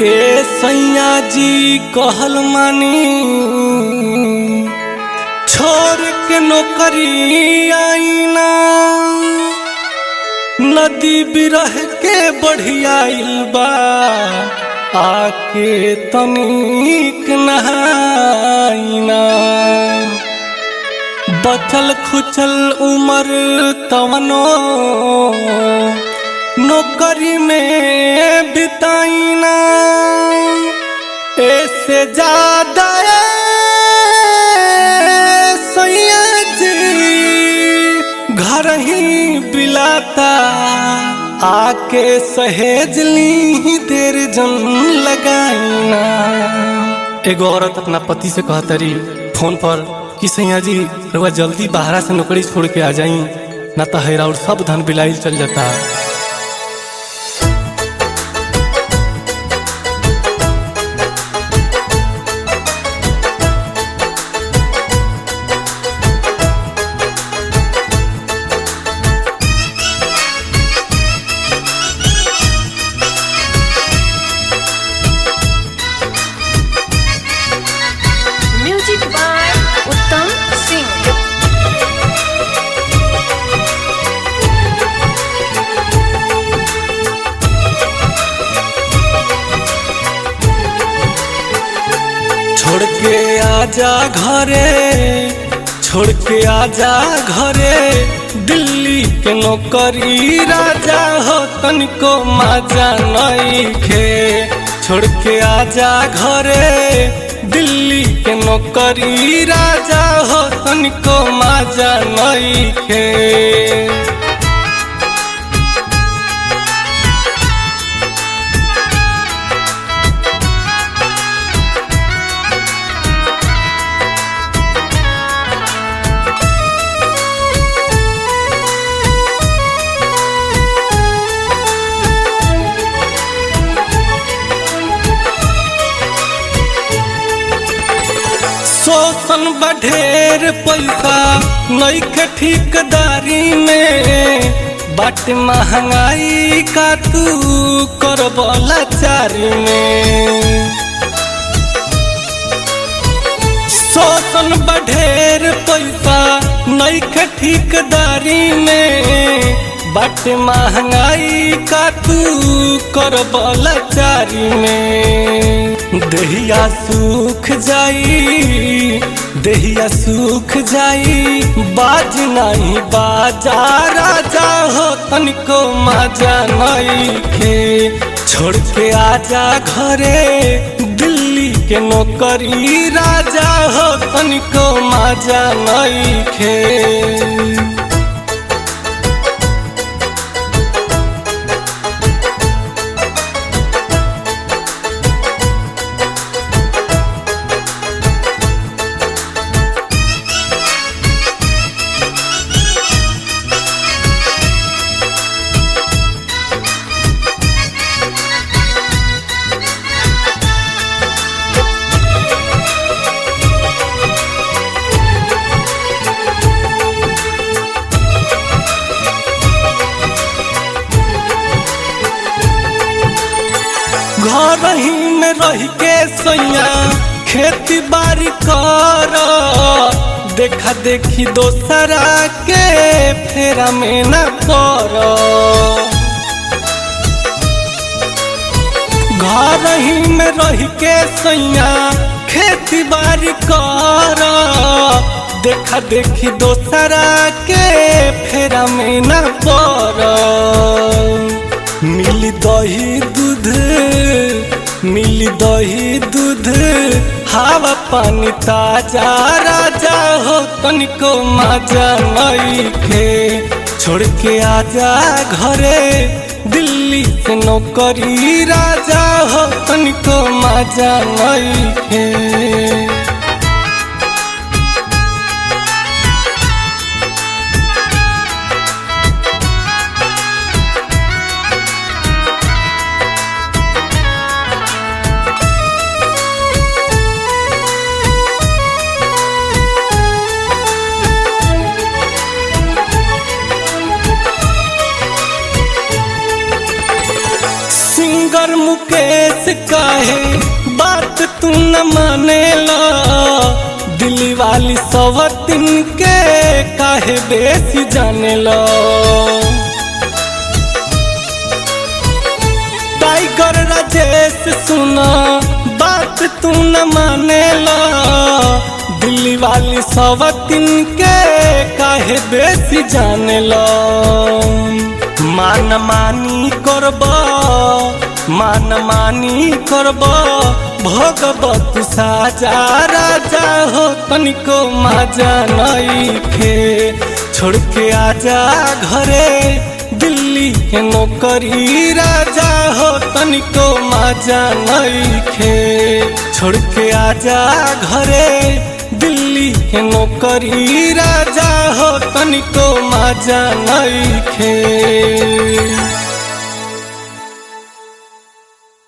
ए सैया जी कहल मानी छोड़ के नौकरी आईना नदी बिरह के बढ़िया बा आके तनिक नहाइना बचल खुचल उमर तवनो नौकरी में बिताइना ऐसे ज्यादा सैया जी घर ही बिलाता आके सहेज ली देर जन लगाइना। एगो औरत अपना पति से कहतरी फोन पर कि सैया जी रउआ जल्दी बाहरा से नौकरी छोड़ के आ जाई ना तो हैरा और सब धन बिलाइल चल जाता। म्यूजिक बाय उत्तम सिंह। छोड़ के आजा घरे छोड़ के आजा घरे दिल्ली के नौकरी राजा हो तनिको मजा नइखे। छोड़ के आजा घरे दिल्ली के नौकरी राजा हो तनिको मजा नइखे। शोषण बढ़ेर पैसा नइखे ठेकेदारी में बाट महंगाई का तू करबला चारी में। शोषण बढ़ेर पैसा नइखे ठेकेदारी में बाट महंगाई का तू करबला चारी में। देहिया सूख जाई देहिया सूख जाई बाज नहीं बाजा राजा हो तनिको मजा नइखे। छोड़ के आजा घरे दिल्ली के नौकरी राजा हो तनिको मजा नइखे। घर ही में रह के सैया खेती बाड़ी कर देखा देखी दोसरा के फेरा में न पड़। घर ही में रह के सैया खेती बाड़ी कर देखा देखी दोसरा के फेरा में न पड़। मिली दही दूध हवा पानी ताजा राजा हो तनिको मजा नइखे। छोड़ के आजा घरे दिल्ली से नौकरी राजा हो तनिको मजा नइखे। मुकेश काहे बात तू न मानेला, दिल्ली वाली सवतिन के काहे बेसी जानेला। टाइगर राजेश सुना बात तू न मानेला, दिल्ली वाली सवतिन के काहे बेसी जानेला। मान मानी करब भगवत साजा राजा हो तनिको माजा नइखे, छोड़ के आजा घरे दिल्ली के नौकरी राजा हो तनिको माजा नइखे, छोड़ के आजा घरे दिल्ली के नौकरी राजा हो तनिको माजा नइखे।